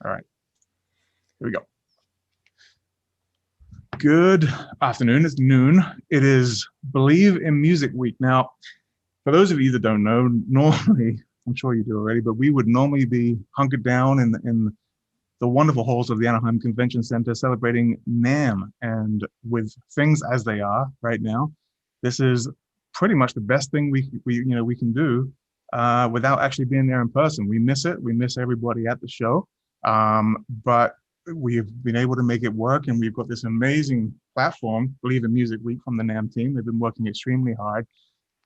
All right, here we go. Good afternoon. It's noon. It is Believe in Music Week. Now, for those of you that don't know, normally, I'm sure you do already, but we would normally be hunkered down in the wonderful halls of the Anaheim Convention Center celebrating NAMM. And with things as they are right now, this is pretty much the best thing we can do without actually being there in person. We miss it. We miss everybody at the show. But we've been able to make it work, and we've got this amazing platform, Believe in Music Week, from the NAMM team. They've been working extremely hard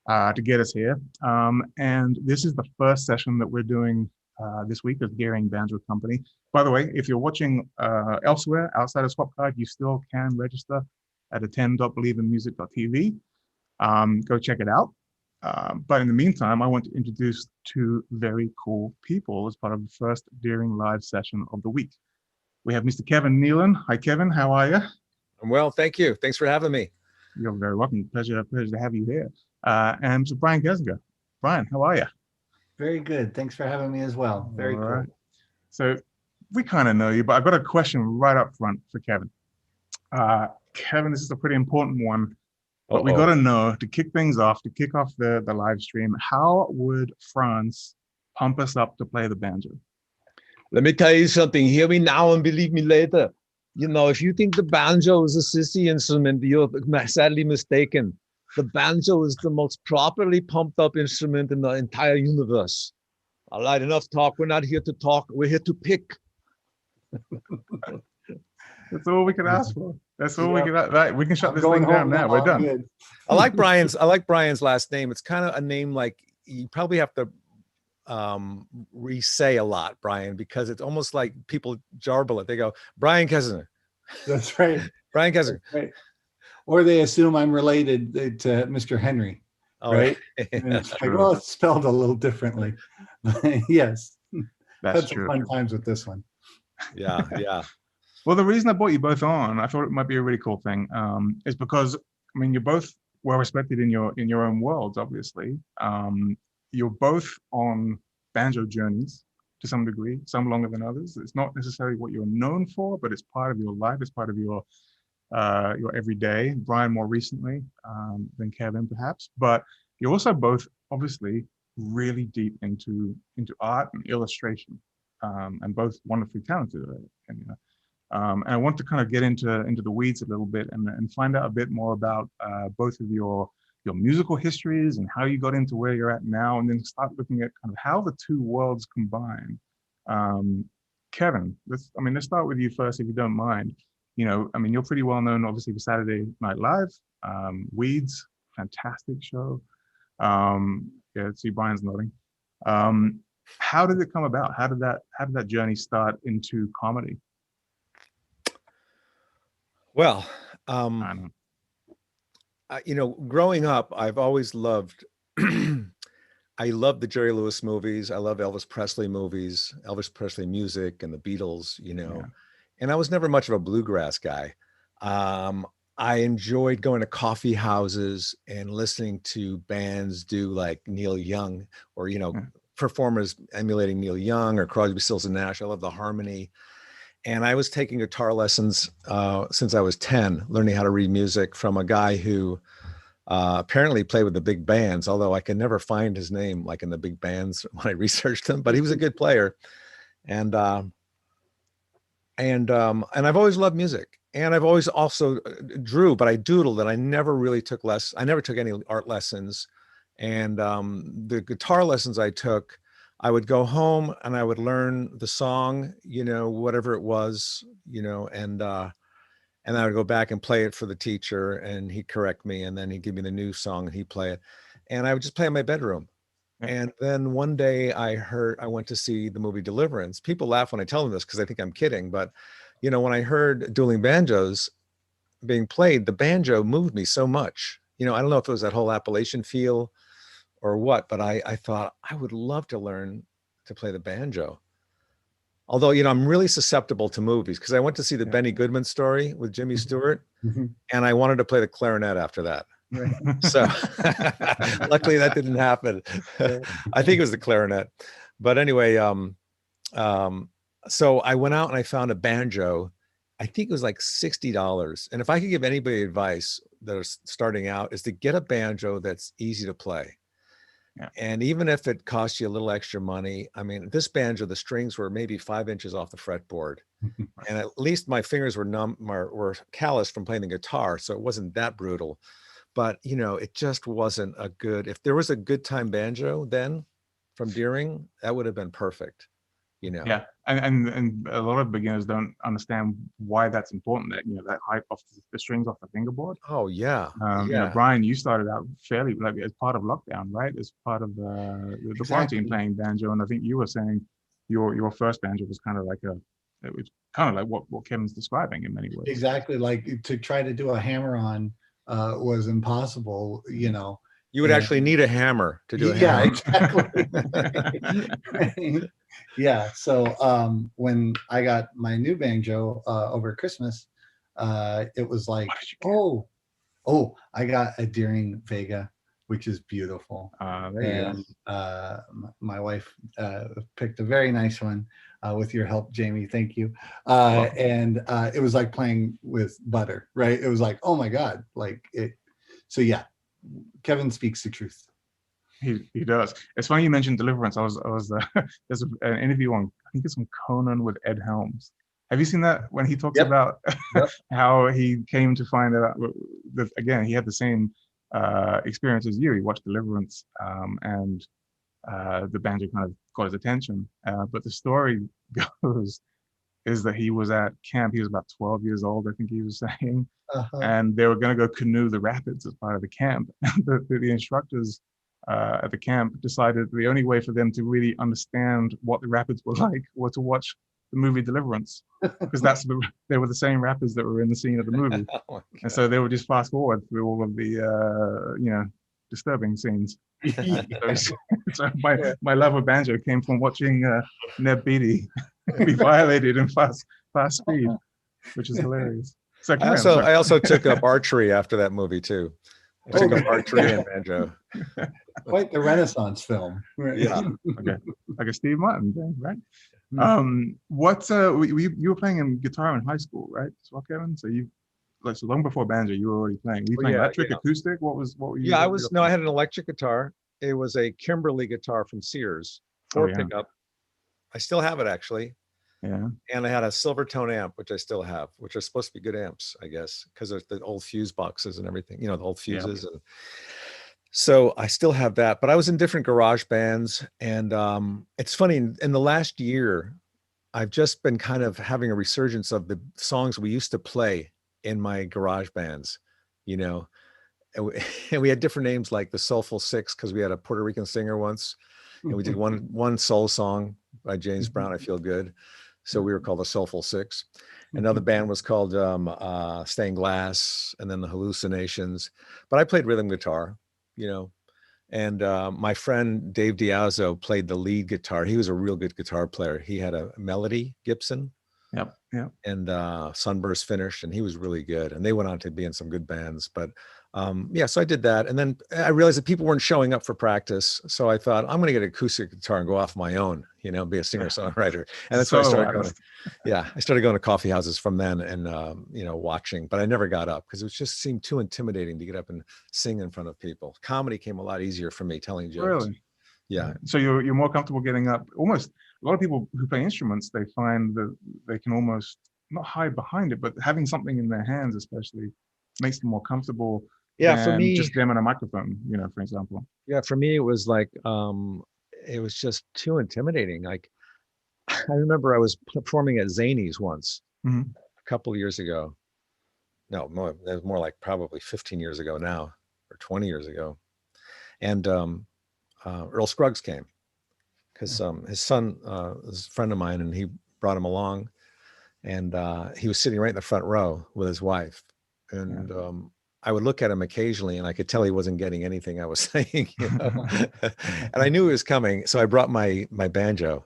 to get us here. And this is the first session that we're doing this week of Gearing Banjo Company. By the way, if you're watching elsewhere outside of Swapcard, you still can register at attend.believeinmusic.tv. Go check it out. But in the meantime, I want to introduce two very cool people as part of the first Gearing Live session of the week. We have Mr. Kevin Nealon. Hi, Kevin. How are you? I'm well, thank you. Thanks for having me. You're very welcome. Pleasure to have you here. And Mr. Brian Kesinger. Brian, how are you? Very good. Thanks for having me as well. Very cool. Right. So we kind of know you, but I've got a question right up front for Kevin. Kevin, this is a pretty important one, but we got to know, to kick things off, to kick off the live stream, how would France pump us up to play the banjo? Let me tell you something. Hear me now and believe me later. You know, if you think the banjo is a sissy instrument, you're sadly mistaken. The banjo is the most properly pumped up instrument in the entire universe. All right, enough talk. We're not here to talk. We're here to pick. That's all we can ask for. That's all we can. Right, we can shut this thing down now. We're done. Good. I like Brian's last name. It's kind of a name like you probably have to re-say a lot, Brian, because it's almost like people jarble it. They go, Brian Kesinger. That's right. Brian Kesinger. Right. Or they assume I'm related to Mr. Henry. Oh, right? And it's like, well, it's spelled a little differently. Yes. That's true. Fun times with this one. Yeah. Well, the reason I brought you both on, I thought it might be a really cool thing, is because, I mean, you're both well respected in your own worlds, obviously. You're both on banjo journeys to some degree, some longer than others. It's not necessarily what you're known for, but it's part of your life. It's part of your everyday. Brian more recently than Kevin, perhaps. But you're also both obviously really deep into art and illustration, and both wonderfully talented. And I want to kind of get into the weeds a little bit and find out a bit more about both of your musical histories and how you got into where you're at now, and then start looking at kind of how the two worlds combine. Kevin, let's start with you first, if you don't mind. You know, I mean, you're pretty well known, obviously, for Saturday Night Live, Weeds, fantastic show. Yeah, see, Brian's nodding. How did it come about? How did that journey start into comedy? Well, you know, growing up, I've always loved, I love the Jerry Lewis movies. I love Elvis Presley movies, Elvis Presley music, and the Beatles, you know. Yeah. And I was never much of a bluegrass guy. I enjoyed going to coffee houses and listening to bands do like Neil Young, or, you know, performers emulating Neil Young or Crosby, Stills and Nash. I love the harmony. And I was taking guitar lessons since I was 10, learning how to read music from a guy who apparently played with the big bands, although I can never find his name like in the big bands when I researched them, but he was a good player. And I've always loved music, and I've always also drew, but I doodled, and I never really took I never took any art lessons. And the guitar lessons I took, I would go home and I would learn the song, you know, whatever it was, you know, and I would go back and play it for the teacher, and he'd correct me, and then he'd give me the new song and he'd play it, and I would just play in my bedroom. And then one day I went to see the movie Deliverance. People laugh when I tell them this because I think I'm kidding, but you know, when I heard dueling banjos being played, the banjo moved me so much. You know, I don't know if it was that whole Appalachian feel or what, but I thought I would love to learn to play the banjo. Although, you know, I'm really susceptible to movies because I went to see the Benny Goodman Story with Jimmy Stewart, and I wanted to play the clarinet after that. Right. So luckily that didn't happen. I think it was the clarinet. But anyway, So I went out and I found a banjo. I think it was like $60. And if I could give anybody advice that is starting out, is to get a banjo that's easy to play. Yeah. And even if it costs you a little extra money, I mean, this banjo, the strings were maybe 5 inches off the fretboard. And at least my fingers were numb, were calloused from playing the guitar. So it wasn't that brutal. But, you know, it just wasn't a good, if there was a good time banjo then from Deering, that would have been perfect, you know. Yeah, and a lot of beginners don't understand why that's important. That that height off the strings off the fingerboard. Oh, yeah. Brian, you started out fairly like as part of lockdown, right? As part of the quarantine Exactly. playing banjo, and I think you were saying your first banjo was kind of like it was kind of like what Kevin's describing in many ways. Exactly. Like to try to do a hammer-on was impossible, you know. You would And- actually need a hammer to do a Yeah, hammer. exactly. Yeah. So when I got my new banjo over Christmas, it was like, What did you get? I got a Deering Vega, which is beautiful. There you go. And my wife picked a very nice one with your help, Jamie. Thank you. And it was like playing with butter, right? It was like, oh my God, like it. So yeah, Kevin speaks the truth. He does. It's funny you mentioned Deliverance. I was there's an interview on, I think it's on Conan with Ed Helms. Have you seen that when he talks Yep. about Yep. how he came to find out that again he had the same experience as you. He watched Deliverance and the banjo kind of got his attention. But the story goes is that he was at camp. He was about 12 years old, I think he was saying, Uh-huh. and they were going to go canoe the rapids as part of the camp. The instructors at the camp decided the only way for them to really understand what the rapids were like was to watch the movie Deliverance, because they were the same rapids that were in the scene of the movie, Oh, and so they would just fast forward through all of the disturbing scenes. So my love of banjo came from watching Neb Beatty be violated in fast speed, which is hilarious. So I also took up archery after that movie too. I took up archery and banjo. Quite the Renaissance film. Yeah. Okay, like a Steve Martin thing, right? Mm. You were playing guitar in high school, right? So Kevin, so so long before banjo, you were already playing. Were you Oh, playing yeah, electric, yeah. acoustic? What were you? Yeah, what were you up I to? had an electric guitar. It was a Kimberly guitar from Sears, four yeah. pickup. I still have it actually. Yeah. And I had a Silvertone amp, which I still have, which are supposed to be good amps, I guess, because there's the old fuse boxes and everything, the old fuses. And so I still have that, but I was in different garage bands. And it's funny, in the last year, I've just been kind of having a resurgence of the songs we used to play in my garage bands, and we had different names like the Soulful Six, because we had a Puerto Rican singer once, and we did one soul song by James Brown, I Feel Good. So we were called the Soulful Six. Another band was called Stained Glass, and then the Hallucinations. But I played rhythm guitar, and my friend Dave Diazzo played the lead guitar. He was a real good guitar player. He had a Melody Gibson. Yep. And Sunburst finished, and he was really good. And they went on to be in some good bands. But so I did that. And then I realized that people weren't showing up for practice. So I thought, I'm going to get an acoustic guitar and go off my own, be a singer-songwriter. And that's why I started going. I started going to coffee houses from then and, watching. But I never got up because it just seemed too intimidating to get up and sing in front of people. Comedy came a lot easier for me, telling jokes. Really? Yeah. So you're more comfortable getting up. Almost a lot of people who play instruments, they find that they can almost not hide behind it, but having something in their hands especially makes them more comfortable. Yeah, than for me, just them and a microphone, for example. Yeah, for me, it was like, it was just too intimidating. Like, I remember I was performing at Zany's once, a couple of years ago. No, it was more like probably 15 years ago now, or 20 years ago. And Earl Scruggs came because his son is a friend of mine, and he brought him along. And he was sitting right in the front row with his wife. And I would look at him occasionally, and I could tell he wasn't getting anything I was saying, and I knew he was coming. So I brought my banjo.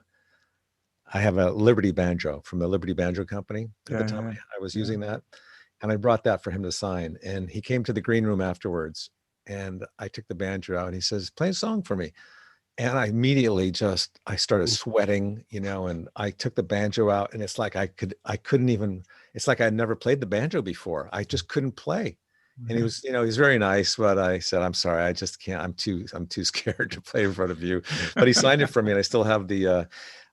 I have a Liberty banjo from the Liberty Banjo Company. At the time I was using that, and I brought that for him to sign. And he came to the green room afterwards, and I took the banjo out, and he says, "Play a song for me." And I immediately I started sweating, and I took the banjo out, and it's like I couldn't even, it's like I'd never played the banjo before. I just couldn't play. And he was, he's very nice, but I said, I'm sorry, I just can't, I'm too scared to play in front of you. But he signed it for me, and I still have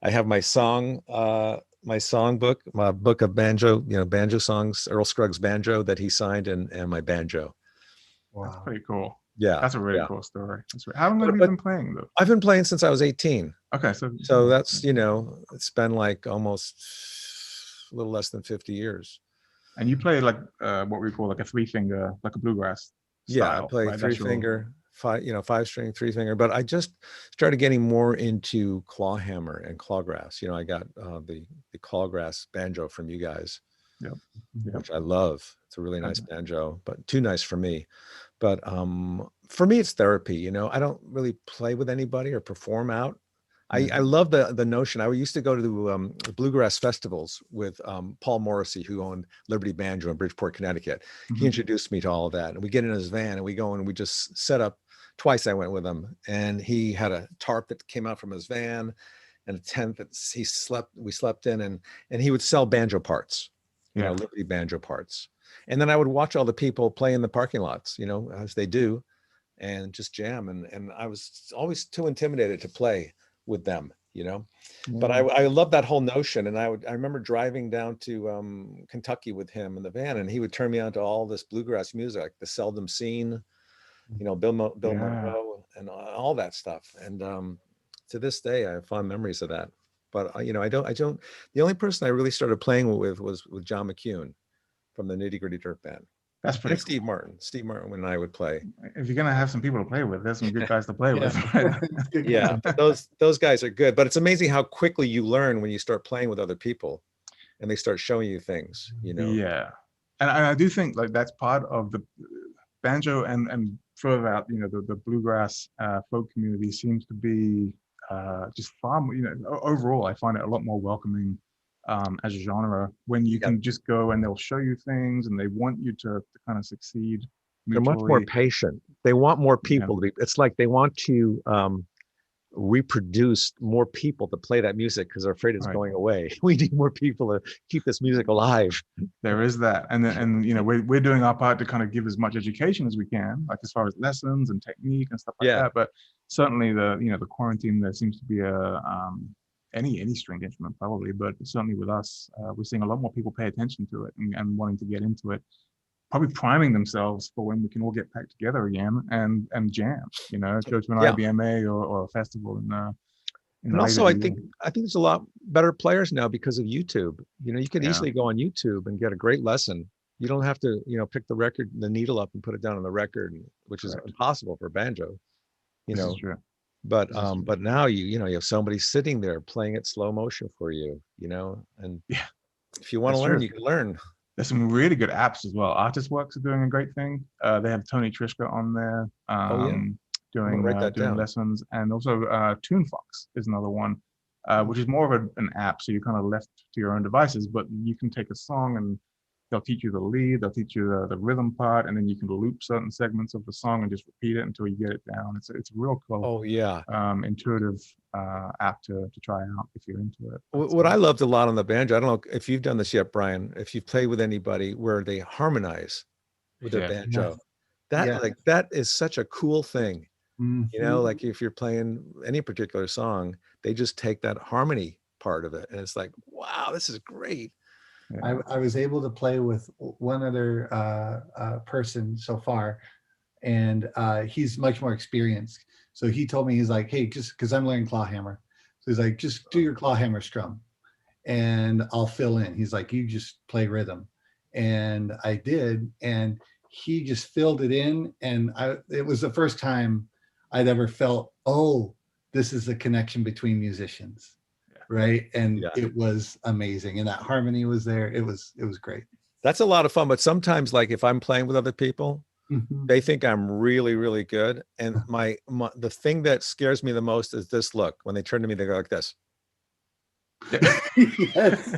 I have my song book, my book of banjo, banjo songs, Earl Scruggs banjo that he signed, and my banjo. That's Wow. pretty cool. Yeah. That's a really yeah. cool story. How long have you been playing though? I've been playing since I was 18. Okay, So that's, it's been like almost a little less than 50 years. And you play like what we call like a 3-finger, like a bluegrass Yeah, I style, play right? 3-finger, 5-string, 3-finger, but I just started getting more into clawhammer and clawgrass. I got the clawgrass banjo from you guys, Yep. which I love. It's a really nice banjo, but too nice for me. But for me, it's therapy. I don't really play with anybody or perform out. I love the notion. I used to go to the bluegrass festivals with Paul Morrissey, who owned Liberty Banjo in Bridgeport, Connecticut. He introduced me to all of that, and we get in his van and we go and we just set up. Twice I went with him, and he had a tarp that came out from his van, and a tent that we slept in, and he would sell banjo parts, Liberty banjo parts. And then I would watch all the people play in the parking lots, as they do, and just jam. And I was always too intimidated to play with them, but I love that whole notion. And I remember driving down to Kentucky with him in the van, and he would turn me on to all this bluegrass music, like the Seldom Seen, Bill Monroe and all that stuff. And to this day, I have fond memories of that. But I don't. The only person I really started playing with was with John McCune from the Nitty Gritty Dirt Band. That's pretty cool. Steve Martin and I would play. If you're gonna have some people to play with, there's some good guys to play with. Yeah, but those guys are good. But it's amazing how quickly you learn when you start playing with other people, and they start showing you things. Yeah, and I do think like that's part of the banjo and further out. The bluegrass folk community seems to be just far more. Overall, I find it a lot more welcoming. As a genre, when you can just go and they'll show you things and they want you to kind of succeed mutually. They're much more patient. They want more people to be, it's like they want to reproduce more people to play that music because they're afraid it's going away. We need more people to keep this music alive. There is that. And we're doing our part to kind of give as much education as we can, like as far as lessons and technique and stuff like that. But certainly the quarantine, there seems to be any stringed instrument probably, but certainly with us, we're seeing a lot more people pay attention to it and wanting to get into it, probably priming themselves for when we can all get back together again and jam, go to an IBMA or a festival and also I think there's a lot better players now because of YouTube. You can easily go on YouTube and get a great lesson. You don't have to pick the needle up and put it down on the record, which is impossible for banjo. This is true. But now you have somebody sitting there playing it slow motion for you, and if you want to learn, you can learn. There's some really good apps as well. Artistworks are doing a great thing. They have Tony Trischka on there doing lessons, and also TuneFox is another one, which is more of an app, so you're kind of left to your own devices, but you can take a song and they'll teach you the lead, they'll teach you the rhythm part, and then you can loop certain segments of the song and just repeat it until you get it down. It's a real cool, intuitive app to try out if you're into it. What I loved a lot on the banjo, I don't know if you've done this yet, Brian, if you've played with anybody where they harmonize with their banjo, that is such a cool thing. Like if you're playing any particular song, they just take that harmony part of it, and it's like, wow, this is great. I was able to play with one other person so far, and he's much more experienced. So he told me, he's like, hey, just because I'm learning clawhammer. So he's like, just do your clawhammer strum and I'll fill in. He's like, you just play rhythm. And I did, and he just filled it in. And it was the first time I'd ever felt, oh, this is the connection between musicians. Right. And it was amazing. And that harmony was there. It was great. That's a lot of fun. But sometimes, like if I'm playing with other people, they think I'm really, really good. And the thing that scares me the most is this look. When they turn to me, they go like this. Yes.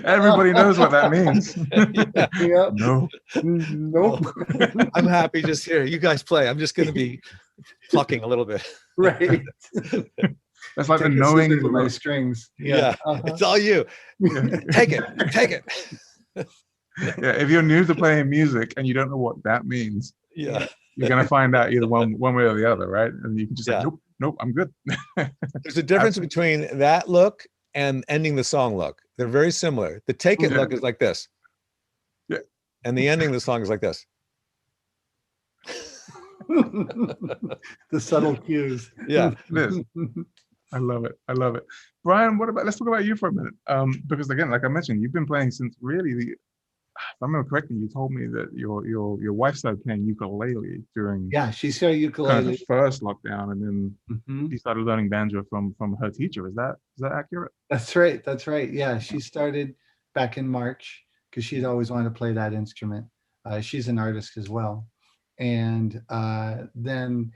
Everybody knows what that means. Nope. I'm happy just here. You guys play. I'm just going to be plucking a little bit. Right. That's like the Take a knowing. scissors to my strings. Yeah, Uh-huh. it's all you. Yeah. Take it, take it. Yeah, if you're new to playing music and you don't know what that means, Yeah, you're gonna find out either one way or the other, right? And you can just say, yeah. nope, I'm good. There's a difference between that look and ending the song look. They're very similar. The take it Yeah. look is like this. Yeah. And the ending of the song is like this. The subtle cues. Yeah. It is. I love it. I love it. Brian, let's talk about you for a minute. Because again, like I mentioned, you've been playing since really if I remember correctly, you told me that your wife started playing ukulele during Yeah, she started kind of ukulele. the first lockdown, and then Mhm. she started learning banjo from her teacher. Is that accurate? That's right. That's right. Yeah, she started back in March because she'd always wanted to play that instrument. She's an artist as well. And then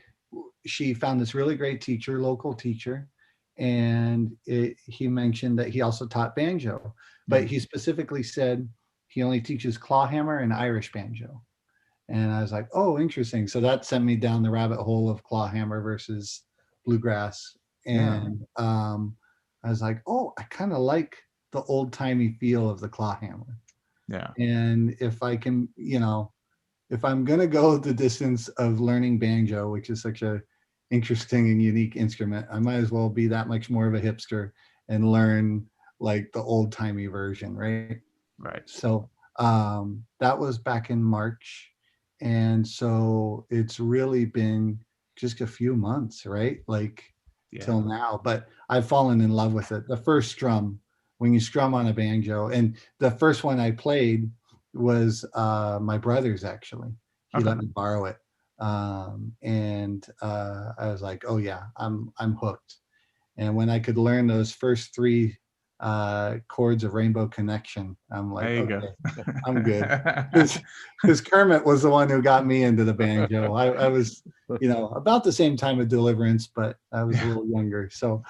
she found this really great teacher, local teacher. And he mentioned that he also taught banjo, but he specifically said he only teaches clawhammer and Irish banjo. And I was like, oh, interesting. So that sent me down the rabbit hole of clawhammer versus bluegrass. Yeah. And I was like, oh, I kind of like the old timey feel of the clawhammer. Yeah. And if I can, if I'm going to go the distance of learning banjo, which is such a interesting and unique instrument, I might as well be that much more of a hipster and learn like the old timey version. Right. Right. So that was back in March. And so it's really been just a few months, right? Like till now, but I've fallen in love with it. The first strum, when you strum on a banjo, and the first one I played was my brother's actually. He Okay. let me borrow it. And I was like, oh yeah, I'm hooked. And when I could learn those first three chords of Rainbow Connection, I'm like, There you okay, go. I'm good. Because Kermit was the one who got me into the banjo. I was, about the same time of Deliverance, but I was a little younger. So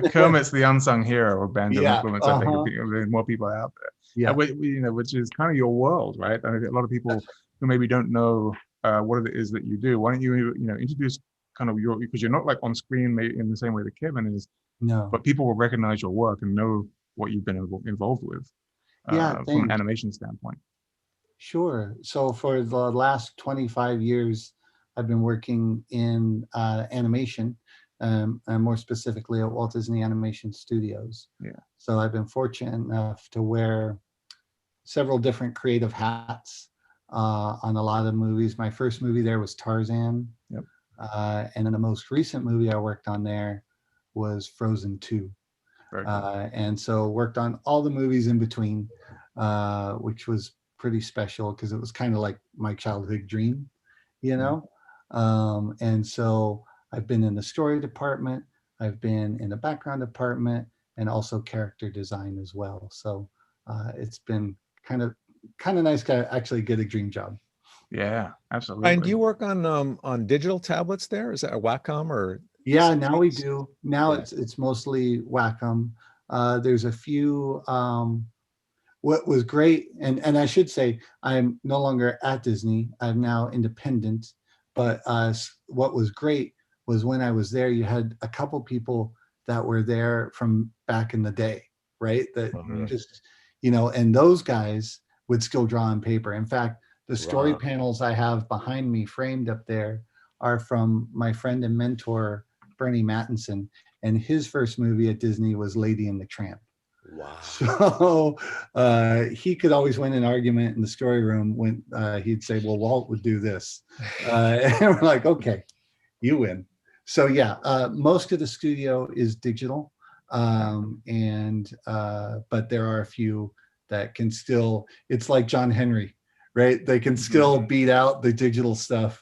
Kermit's the unsung hero of banjo Yeah, implements. I think there's more people out there. yeah, Which is kind of your world, right? I think a lot of people who maybe don't know what it is that you do. Why don't you, introduce kind of because you're not like on screen in the same way that Kevin is, no, but people will recognize your work and know what you've been involved with yeah, from an thanks. animation standpoint. Sure. So for the last 25 years, I've been working in animation, and more specifically at Walt Disney Animation Studios. Yeah. So I've been fortunate enough to wear several different creative hats on a lot of movies. My first movie there was Tarzan. Yep. And then the most recent movie I worked on there was Frozen 2. Very cool. And so worked on all the movies in between, which was pretty special because it was kind of like my childhood dream, and so I've been in the story department, I've been in the background department, and also character design as well. So it's been kind of nice to actually get a dream job. Yeah, absolutely. And do you work on digital tablets there? Is that a Wacom or? Yeah, now we do. Now it's mostly Wacom. There's a few. What was great, and I should say I'm no longer at Disney. I'm now independent. But what was great was when I was there, you had a couple people that were there from back in the day, right? That just, and those guys would still draw on paper. In fact, the story panels I have behind me framed up there are from my friend and mentor, Bernie Mattinson. And his first movie at Disney was Lady and the Tramp. Wow. So he could always win an argument in the story room when he'd say, well, Walt would do this. And we're like, okay, you win. So yeah, most of the studio is digital. But there are a few that can still, it's like John Henry, right? They can still beat out the digital stuff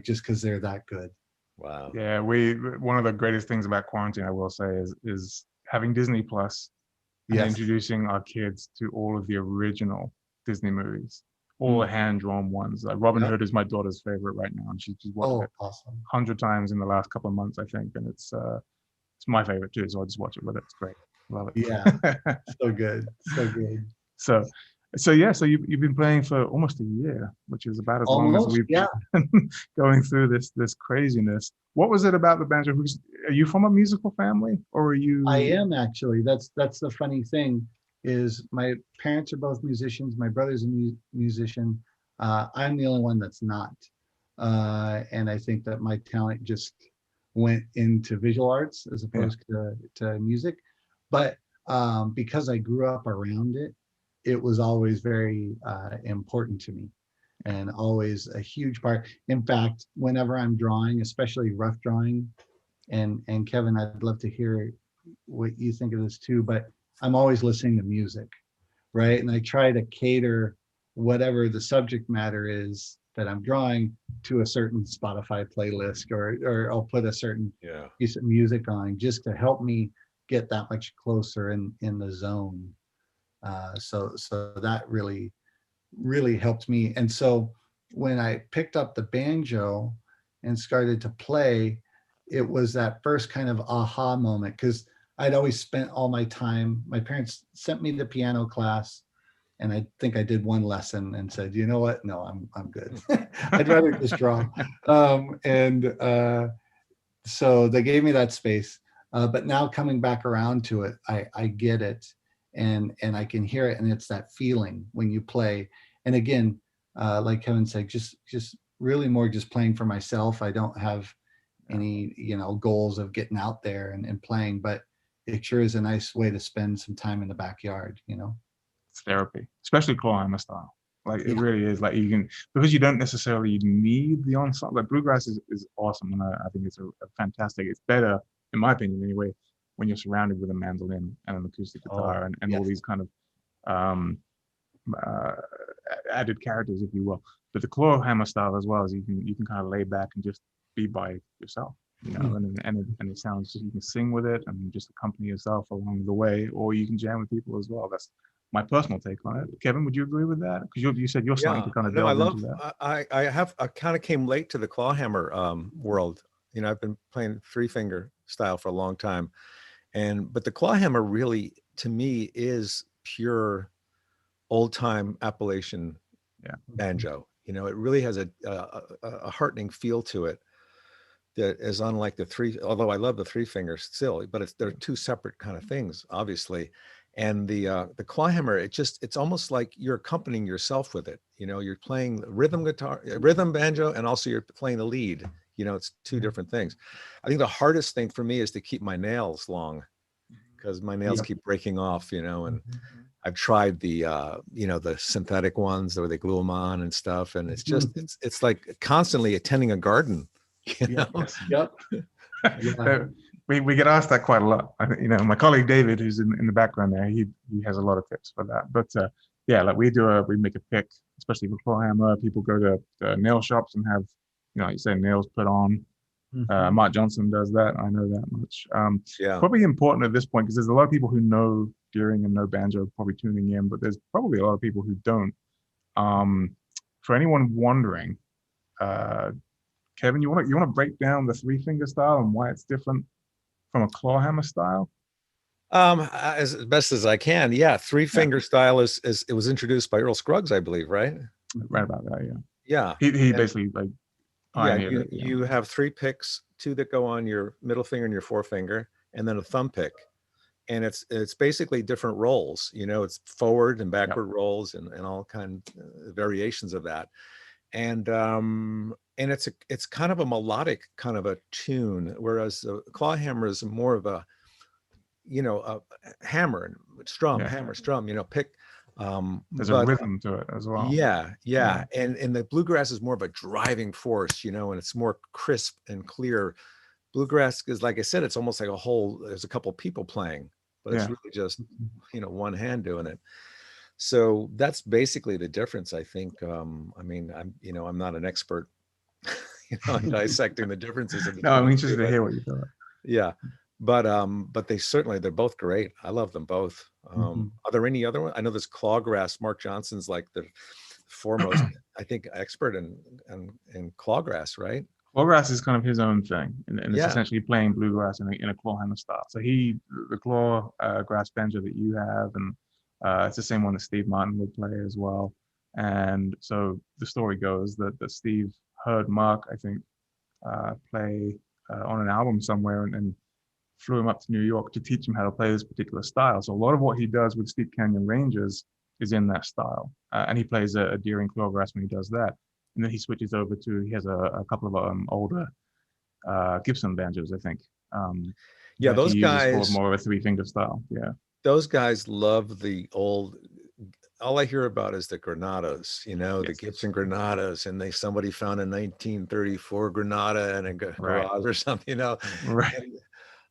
just because they're that good. Wow. Yeah, one of the greatest things about quarantine, I will say, is having Disney Plus and introducing our kids to all of the original Disney movies, all the hand-drawn ones. Like Robin Hood is my daughter's favorite right now, and she's watched it awesome. 100 times in the last couple of months, I think, and it's my favorite too. So I just watch it with it. It's great. Love it. Yeah, so good, so good. So, So yeah, so you've been playing for almost a year, which is about as long as Almost, we've yeah. been going through this craziness. What was it about the banjo? Are you from a musical family, or are I you? am actually. That's the funny thing is my parents are both musicians. My brother's a musician. I'm the only one that's not. And I think that my talent just went into visual arts as Yeah, opposed to music. But because I grew up around it, it was always very important to me and always a huge part. In fact, whenever I'm drawing, especially rough drawing, and Kevin, I'd love to hear what you think of this too, but I'm always listening to music, right? And I try to cater whatever the subject matter is that I'm drawing to a certain Spotify playlist, or I'll put a certain Yeah. piece of music on just to help me get that much closer in the zone. So that really helped me. And so when I picked up the banjo and started to play, it was that first kind of aha moment because I'd always spent all my time. My parents sent me to piano class, and I think I did one lesson and said, you know what? No, I'm good. I'd rather just draw. And so they gave me that space. But now coming back around to it, I get it, and I can hear it, and it's that feeling when you play. And again, like Kevin said, just really more just playing for myself. I don't have any goals of getting out there and playing, but it sure is a nice way to spend some time in the backyard. it's therapy, especially clawhammer style. Like it Yeah, really is. Like you can, because you don't necessarily need the ensemble. Like bluegrass is awesome, and I think it's a fantastic. It's better, in my opinion, anyway, when you're surrounded with a mandolin and an acoustic oh guitar and all yes, these kind of um, uh, added characters, if you will. But the claw hammer style as well is you can kind of lay back and just be by yourself, and it sounds you can sing with it and just accompany yourself along the way, or you can jam with people as well. That's my personal take on it. Kevin, would you agree with that? Because you said you're starting Yeah, to kind of no, I delve into love. that. I kind of came late to the clawhammer world. I've been playing three finger style for a long time, but the clawhammer really, to me, is pure old time Appalachian Yeah, banjo. It really has a heartening feel to it that is unlike the three. Although I love the three fingers still, but they're two separate kind of things, obviously. And the clawhammer, it's almost like you're accompanying yourself with it. You're playing rhythm guitar, rhythm banjo, and also you're playing the lead. It's two different things. I think the hardest thing for me is to keep my nails long because my nails yep. keep breaking off. And I've tried the synthetic ones where they glue them on and stuff, and it's like constantly attending a garden. you yeah, know yes. Yep. Yeah. We get asked that quite a lot. I think, my colleague David, who's in the background there, he has a lot of tips for that. But yeah, like we make a pick, especially for clawhammer. People go to nail shops and have, like you say, nails put on. Mhm. Mark Johnson does that. I know that much. Yeah. Probably important at this point because there's a lot of people who know Deering and know banjo probably tuning in, but there's probably a lot of people who don't. For anyone wondering, uh, Kevin, you want to break down the three finger style and why it's different from a clawhammer style? As best as I can. Yeah. Three Yeah, finger style is it was introduced by Earl Scruggs, I believe, right? right about that. Yeah, Yeah. he And basically like yeah, pioneered you it. Yeah, you have three picks, two that go on your middle finger and your forefinger, and then a thumb pick. And it's basically different rolls. It's forward and yeah, backward rolls and all kind variations of that. And it's kind of a melodic kind of a tune, whereas the clawhammer is more of a hammer and strum, yeah. hammer, strum, pick. There's a But rhythm to it as well. yeah, Yeah, yeah. And the bluegrass is more of a driving force, and it's more crisp and clear. Bluegrass is, like I said, it's almost like there's a couple people playing, but it's yeah. really just, one hand doing it. So that's basically the difference, I think. I mean, I'm not an expert, in dissecting the differences No, between I'm the interested two, to but hear what you thought. yeah, but they're both great. I love them both. Mhm. Are there any other one? I know there's clawgrass. Mark Johnson's like the foremost, I think, expert in clawgrass, right? Clawgrass is kind of his own thing, and it's Yeah. essentially playing bluegrass in a clawhammer style. So the claw grass banjo that you have, and It's the same one that Steve Martin would play as well. And so the story goes that Steve heard Mark, I think, play on an album somewhere, and flew him up to New York to teach him how to play this particular style. So a lot of what he does with Steep Canyon Rangers is in that style. And he plays a Deering clawgrass when he does that. And then he switches over to, he has a couple of older Gibson banjos, I think, Yeah, that he those uses for guys, more of a three-finger style. Yeah. those guys love the old. All I hear about is the Granadas, the Yes. Gibson Granadas, and somebody found a 1934 Granada in a Right. garage or something, Right.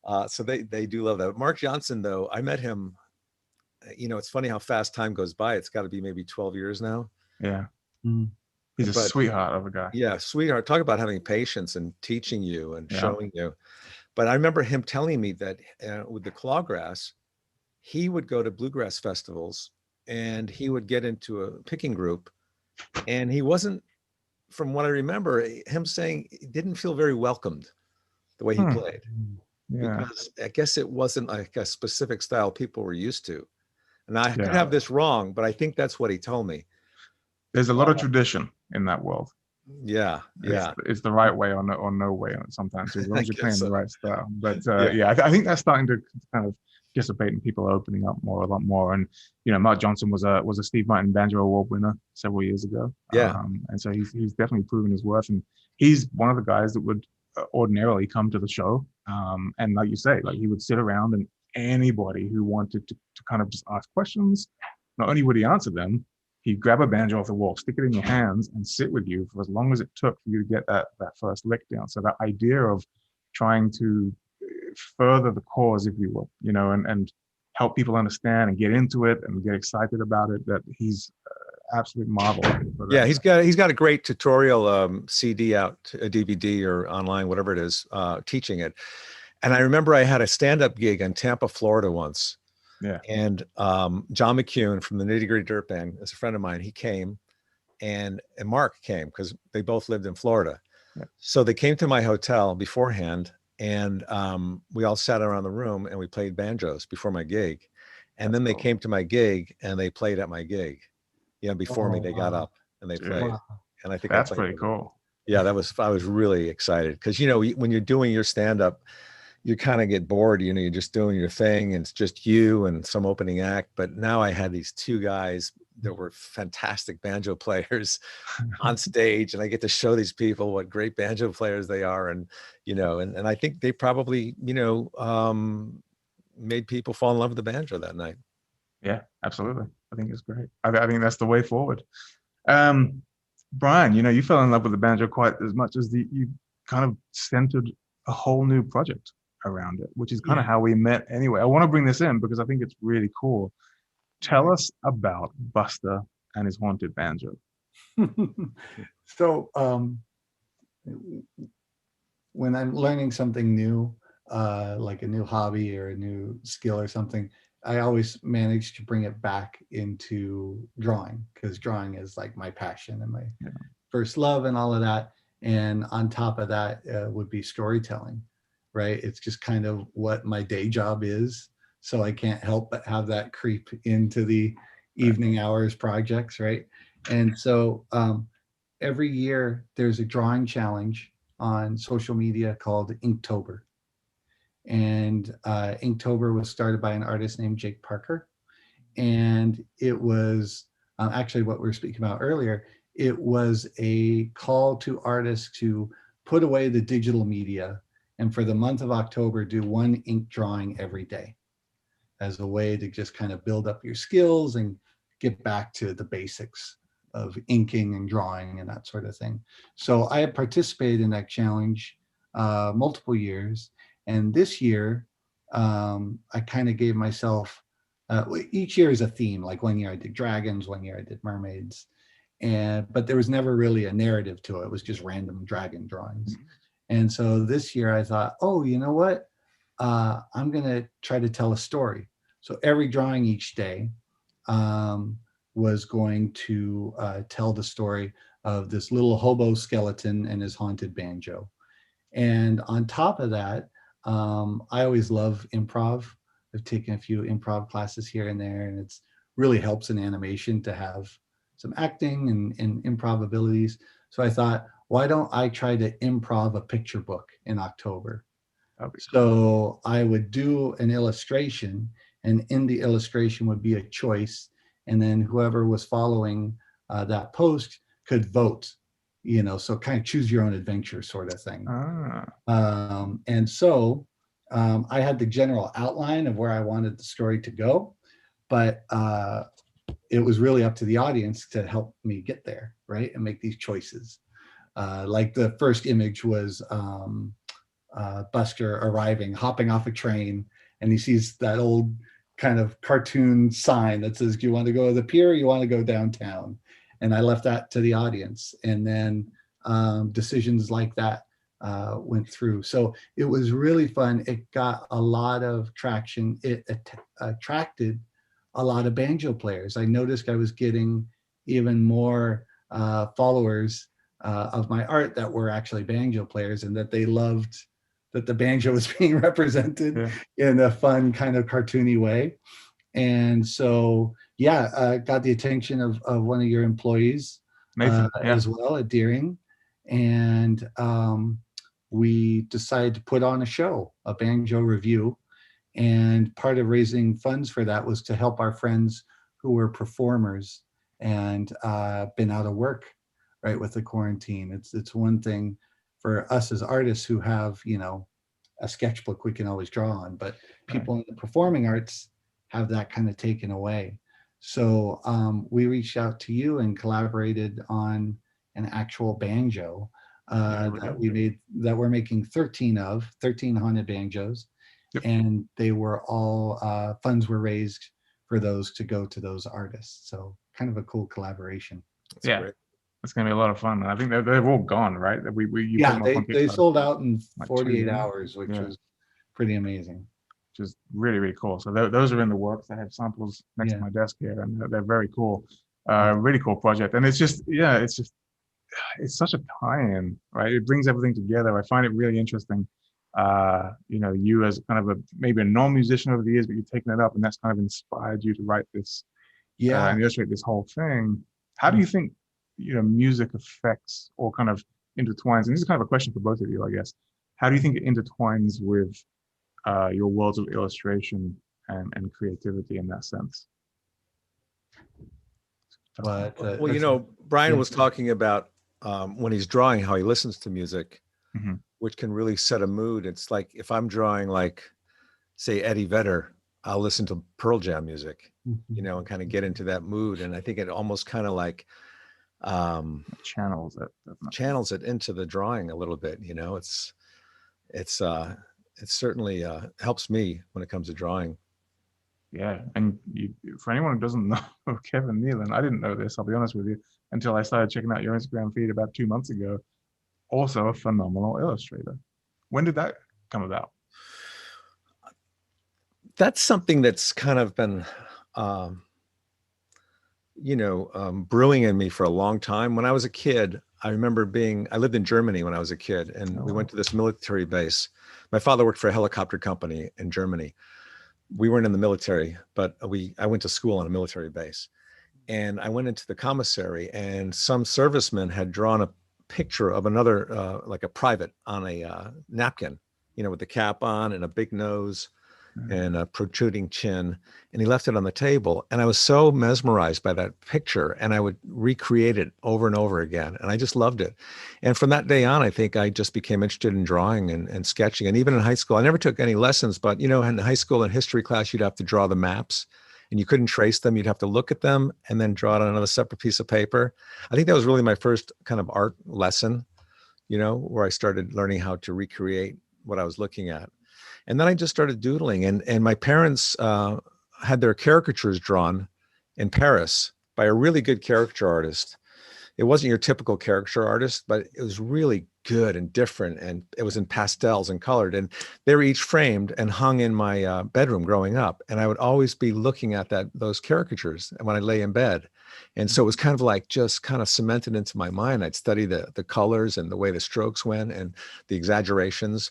And, so they do love that. Mark Johnson, though, I met him. It's funny how fast time goes by. It's got to be maybe 12 years now. Yeah. Mm. He's a But sweetheart of a guy. yeah, sweetheart. Talk about having patience and teaching you and Yeah. showing you. But I remember him telling me that with the clawgrass, he would go to bluegrass festivals and he would get into a picking group, and he wasn't, from what I remember, him saying he didn't feel very welcomed the way he Hmm. played, Yeah. because I guess it wasn't like a specific style people were used to. And I could Yeah. have this wrong, but I think that's what he told me. There's a lot of tradition in that world. Yeah, yeah. It's the right way or no way sometimes, as long I as you're guess playing the so. right style. But Yeah. yeah, I think that's starting to kind of dissipate and people are opening up a lot more. And Mark Johnson was a Steve Martin Banjo Award winner several years ago. Yeah. And so he's definitely proven his worth. And he's one of the guys that would ordinarily come to the show. And like you say, like he would sit around, and anybody who wanted to kind of just ask questions, not only would he answer them, he'd grab a banjo off the wall, stick it in your hands, and sit with you for as long as it took for you to get that first lick down. So that idea of trying to further the cause, if you will, and help people understand and get into it and get excited about it, that he's absolute marvel. Yeah, he's got a great tutorial CD out, a DVD or online, whatever it is, teaching it. And I remember I had a stand-up gig in Tampa, Florida once. Yeah. And John McCune from the Nitty Gritty Dirt Band is a friend of mine. He came, and Mark came because they both lived in Florida. Yeah. So they came to my hotel beforehand, and we all sat around the room and we played banjos before my gig. And then they came to my gig and they played at my gig. Before me, they got up and they played. Wow. And I think That's pretty cool. Yeah, I was really excited because, when you're doing your stand-up, you kind of get bored, you're just doing your thing and it's just you and some opening act. But now I had these two guys that were fantastic banjo players on stage, and I get to show these people what great banjo players they are. And, and I think they probably, made people fall in love with the banjo that night. Yeah, absolutely. I think it's great. I think that's the way forward. Brian, you fell in love with the banjo quite as much as you kind of centered a whole new project around it, which is kind of how we met anyway. I want to bring this in because I think it's really cool. Tell us about Buster and his haunted banjo. So when I'm learning something new, like a new hobby or a new skill or something, I always manage to bring it back into drawing, because drawing is like my passion and my first love and all of that. And on top of that would be storytelling, right? It's just kind of what my day job is. So I can't help but have that creep into the evening hours projects, right? And so every year there's a drawing challenge on social media called Inktober. And Inktober was started by an artist named Jake Parker. And it was actually what we were speaking about earlier. It was a call to artists to put away the digital media and for the month of October, do one ink drawing every day as a way to just kind of build up your skills and get back to the basics of inking and drawing and that sort of thing. So I have participated in that challenge multiple years. And this year, I kind of gave myself, each year is a theme. Like one year I did dragons, one year I did mermaids. But there was never really a narrative to it. It was just random dragon drawings. And so this year I thought, oh, you know what? I'm going to try to tell a story. So every drawing each day was going to tell the story of this little hobo skeleton and his haunted banjo. And on top of that, I always love improv. I've taken a few improv classes here and there, and it's really helps in animation to have some acting and improv abilities. So I thought, why don't I try to improv a picture book in October? That'd be cool. So I would do an illustration, and in the illustration would be a choice, and then whoever was following that post could vote, so kind of choose your own adventure sort of thing. Ah, And so I had the general outline of where I wanted the story to go, but it was really up to the audience to help me get there, right, and make these choices. Like the first image was Buster arriving, hopping off a train, and he sees that old kind of cartoon sign that says, "Do you want to go to the pier or you want to go downtown?" And I left that to the audience. And then decisions like that went through. So it was really fun. It got a lot of traction. It attracted a lot of banjo players. I noticed I was getting even more followers of my art that were actually banjo players, and that they loved that the banjo was being represented in a fun kind of cartoony way. And so, got the attention of one of your employees, Nathan, as well at Deering. And we decided to put on a show, a banjo review. And part of raising funds for that was to help our friends who were performers and been out of work, right, with the quarantine. It's one thing for us as artists who have, a sketchbook we can always draw on, but people in the performing arts have that kind of taken away. So we reached out to you and collaborated on an actual banjo that we're making 13 haunted banjos. Yep. And they were all funds were raised for those to go to those artists. So kind of a cool collaboration. That's great. It's going to be a lot of fun. And I think they've all gone, right? They sold out in like 48 hours, which was pretty amazing. Which is really, really cool. So those are in the works. I have samples next to my desk here, and they're very cool. Really cool project. And it's such a tie-in, right? It brings everything together. I find it really interesting. You as kind of maybe a non-musician over the years, but you've taken it up, and that's kind of inspired you to write this and illustrate this whole thing. How do you think music affects or kind of intertwines? And this is kind of a question for both of you, I guess. How do you think it intertwines with your worlds of illustration and creativity in that sense? But Brian was talking about when he's drawing, how he listens to music, mm-hmm. which can really set a mood. It's like if I'm drawing, like, say, Eddie Vedder, I'll listen to Pearl Jam music, mm-hmm. And kind of get into that mood. And I think it almost kind of like channels it into the drawing a little bit. It certainly helps me when it comes to drawing. Yeah, and for anyone who doesn't know Kevin Nealon, I didn't know this, I'll be honest with you, until I started checking out your Instagram feed about 2 months ago. Also a phenomenal illustrator. When did that come about? That's something that's kind of been, brewing in me for a long time. When I was a kid, I remember I lived in Germany when I was a kid, and we went to this military base. My father worked for a helicopter company in Germany. We weren't in the military, but I went to school on a military base. And I went into the commissary, and some serviceman had drawn a picture of another, like a private, on a napkin, with the cap on and a big nose and a protruding chin, and he left it on the table. And I was so mesmerized by that picture, and I would recreate it over and over again. And I just loved it. And from that day on, I think I just became interested in drawing and sketching. And even in high school, I never took any lessons, but in high school, in history class, you'd have to draw the maps, and you couldn't trace them. You'd have to look at them and then draw it on another separate piece of paper. I think that was really my first kind of art lesson, where I started learning how to recreate what I was looking at. And then I just started doodling, and my parents had their caricatures drawn in Paris by a really good caricature artist. It wasn't your typical caricature artist, but it was really good and different, and it was in pastels and colored, and they were each framed and hung in my bedroom growing up. And I would always be looking at those caricatures when I lay in bed. And so it was kind of like just kind of cemented into my mind. I'd study the colors and the way the strokes went and the exaggerations.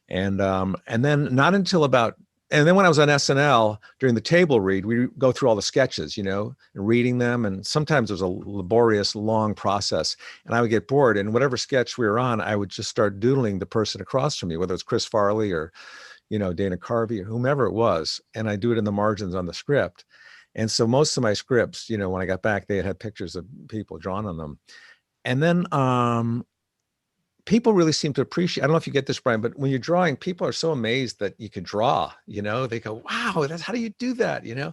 And then not until about and then when I was on SNL during the table read, we go through all the sketches, you know, and reading them. And sometimes it was a laborious, long process. And I would get bored. And whatever sketch we were on, I would just start doodling the person across from me, whether it's Chris Farley or, you know, Dana Carvey or whomever it was. And I do it in the margins on the script. And so most of my scripts, you know, when I got back, they had pictures of people drawn on them. And then people really seem to appreciate, I don't know if you get this, Brian, but when you're drawing, people are so amazed that you can draw, you know, they go, wow, that's, how do you do that? You know?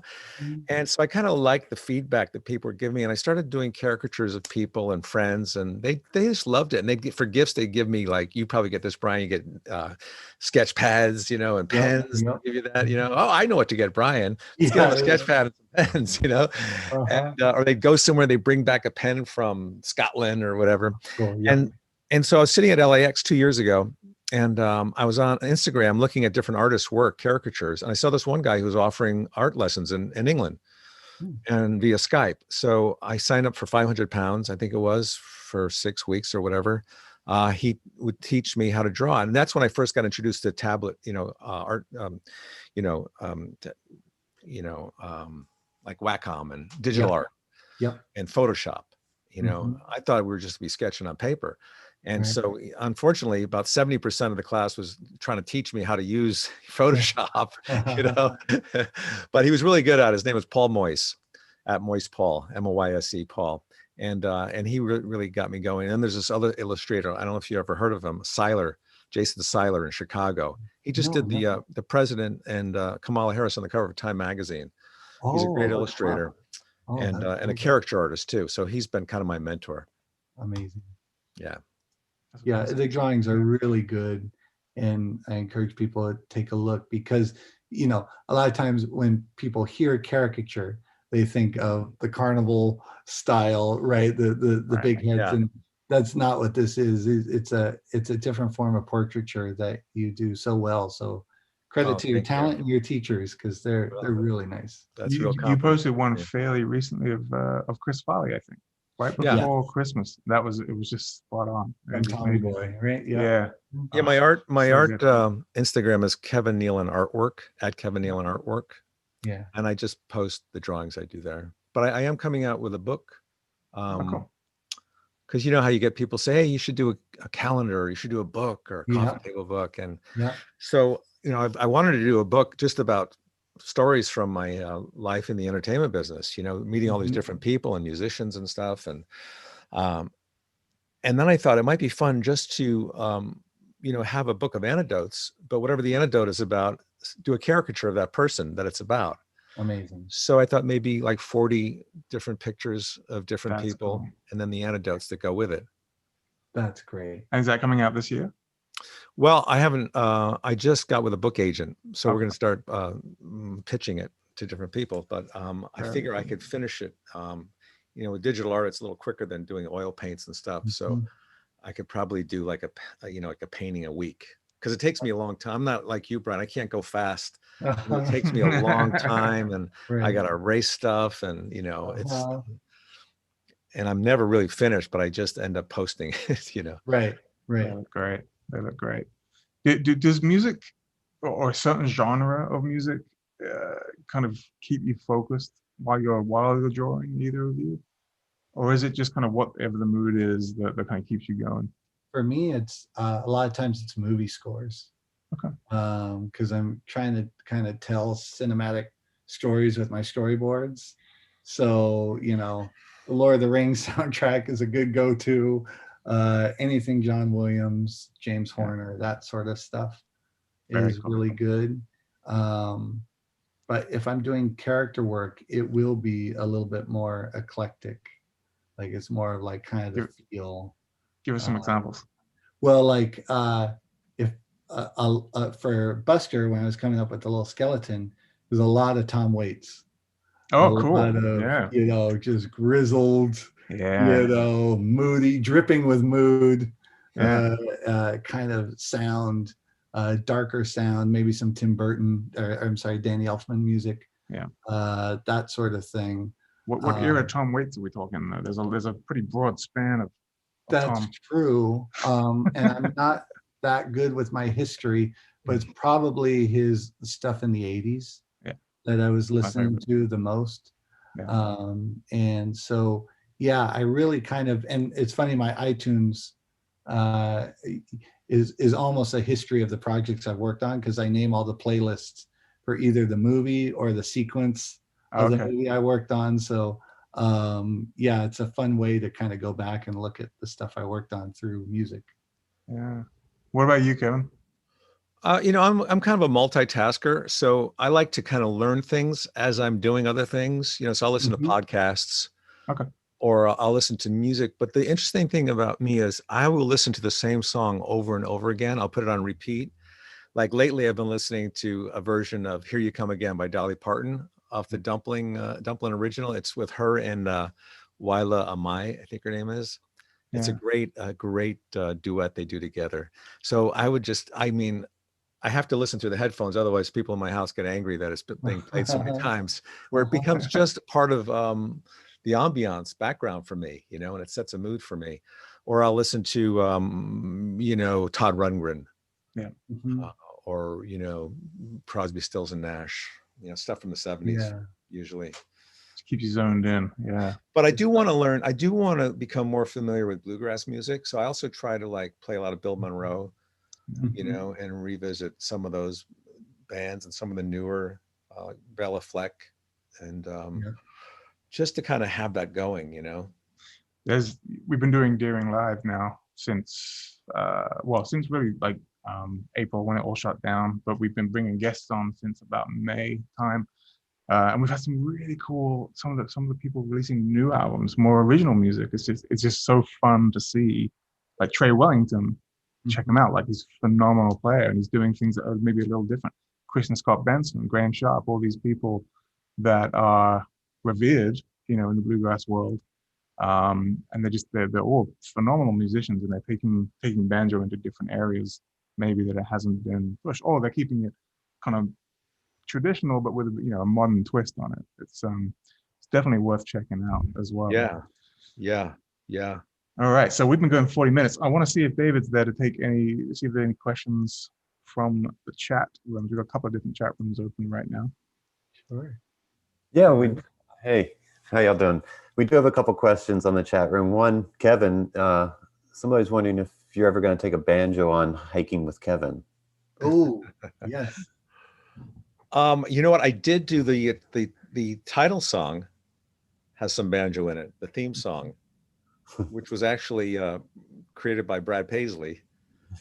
And so I kind of like the feedback that people were giving me. And I started doing caricatures of people and friends, and they just loved it. And they'd get, for gifts, they'd give me, like, you probably get this, Brian, you get sketch pads, you know, and pens. Yep. Give you that, you know, oh, I know what to get Brian. Let's Yeah, get him a sketch pad and some pens, you know, and, or they'd go somewhere, they bring back a pen from Scotland or whatever. Cool. Yep. And so I was sitting at LAX 2 years ago, and I was on Instagram looking at different artists' work, caricatures, and I saw this one guy who was offering art lessons in England and via Skype. So I signed up for £500, I think it was, for 6 weeks or whatever. He would teach me how to draw, and that's when I first got introduced to tablet, you know, art, like Wacom and digital art, and Photoshop. You know, I thought we were just be sketching on paper. And so unfortunately, about 70% of the class was trying to teach me how to use Photoshop, you know, but he was really good at it. His name was Paul Moyse, at Moyse Paul, Moyse Paul. And he really got me going. And there's this other illustrator, I don't know if you ever heard of him, Jason Seiler in Chicago. He just did the president and Kamala Harris on the cover of Time magazine. He's a great illustrator and a caricature artist too. So he's been kind of my mentor. Amazing. Yeah. Yeah, the drawings are really good, and I encourage people to take a look, because, you know, a lot of times when people hear caricature, they think of the carnival style, right? The big heads, and that's not what this is. It's a different form of portraiture that you do so well. So credit to your talent and your teachers, because they're really nice. That's you posted one fairly recently of Chris Farley, I think. Right before Christmas. It was just spot on. And Tommy Boy, right? Yeah. My art Instagram is Kevin Nealon Artwork, at Kevin Nealon Artwork. Yeah. And I just post the drawings I do there. But I am coming out with a book. Because you know how you get people say, hey, you should do a calendar, or you should do a book, or a coffee table book. And so, you know, I wanted to do a book just about stories from my life in the entertainment business, you know, meeting all these different people and musicians and stuff. And then I thought it might be fun just to, you know, have a book of anecdotes, but whatever the anecdote is about, do a caricature of that person that it's about. Amazing. So I thought maybe like 40 different pictures of different people, and then the anecdotes that go with it. That's great. And is that coming out this year? Well, I haven't, I just got with a book agent, so we're going to start pitching it to different people, but I figure I could finish it. You know, with digital art, it's a little quicker than doing oil paints and stuff. So I could probably do like like a painting a week, because it takes me a long time. I'm not like you, Brian. I can't go fast. It takes me a long time, and I got to erase stuff, and, you know, and I'm never really finished, but I just end up posting it, you know. Right. They look great. They look great. Does music or a certain genre of music kind of keep you focused while you're drawing, either of you? Or is it just kind of whatever the mood is that kind of keeps you going? For me, it's a lot of times it's movie scores. Okay. Because I'm trying to kind of tell cinematic stories with my storyboards. So, you know, the Lord of the Rings soundtrack is a good go-to. Anything John Williams, James Horner, that sort of stuff is really good. But if I'm doing character work, it will be a little bit more eclectic. Like, it's more of like kind of the feel. Give us some examples. Well, like if for Buster, when I was coming up with the little skeleton, there's a lot of Tom Waits. Oh, cool. You know, just grizzled, you Yeah. know, moody, dripping with mood, Yeah. kind of sound, darker sound, maybe some Tim Burton, or I'm sorry, Danny Elfman music. Yeah. That sort of thing. What era Tom Waits are we talking? There's a pretty broad span of That's Tom. true. And I'm not that good with my history, but it's probably his stuff in the 80s Yeah. that I was My listening favorite. to the most. Yeah. And so, yeah, I really kind of, and it's funny, my iTunes is almost a history of the projects I've worked on, because I name all the playlists for either the movie or the sequence of the Okay. movie I worked on. So yeah, it's a fun way to kind of go back and look at the stuff I worked on through music. Yeah. What about you, Kevin? I'm kind of a multitasker, so I like to kind of learn things as I'm doing other things. So I'll listen to Mhm. podcasts Okay. or I'll listen to music. But the interesting thing about me is I will listen to the same song over and over again. I'll put it on repeat. Like lately, I've been listening to a version of "Here You Come Again" by Dolly Parton off the Dumpling original. It's with her and Wyla Amai, I think her name is. It's Yeah. a great duet they do together. So I mean, I have to listen through the headphones, otherwise people in my house get angry that it's being played so many times, where it becomes just part of the ambiance background for me, and it sets a mood for me. Or I'll listen to Todd Rundgren, Yeah. Mhm. or Crosby, Stills and Nash, stuff from the 70s Yeah. usually. Just keeps you zoned in. Yeah. But I do want to learn. I do want to become more familiar with bluegrass music. So I also try to like play a lot of Bill Monroe, Mhm. and revisit some of those bands and some of the newer Bella Fleck, and Yeah. just to kind of have that going. We've been doing Deering Live now since since really like April when it all shut down, but we've been bringing guests on since about May time. And we've had some really cool some of the people releasing new albums, more original music. It's just so fun to see, like Trey Wellington. Check him Mhm. out, like he's a phenomenal player, and he's doing things that are maybe a little different. Chris and Scott Benson, Graham Sharp, all these people that are revered, in the bluegrass world. And they're all phenomenal musicians, and they're taking banjo into different areas maybe that it hasn't been pushed, or they're keeping it kind of traditional, but with a modern twist on it. It's definitely worth checking out as well. Yeah, yeah, yeah. All right, so we've been going 40 minutes. I want to see if David's there to see if there are any questions from the chat rooms. We've got a couple of different chat rooms open right now. Sure. Yeah, hey, how y'all doing? We do have a couple questions on the chat room. One, Kevin, somebody's wondering if you're ever going to take a banjo on hiking with Kevin. Oh, yes. You know what? I did do the title song has some banjo in it, the theme song, which was actually created by Brad Paisley.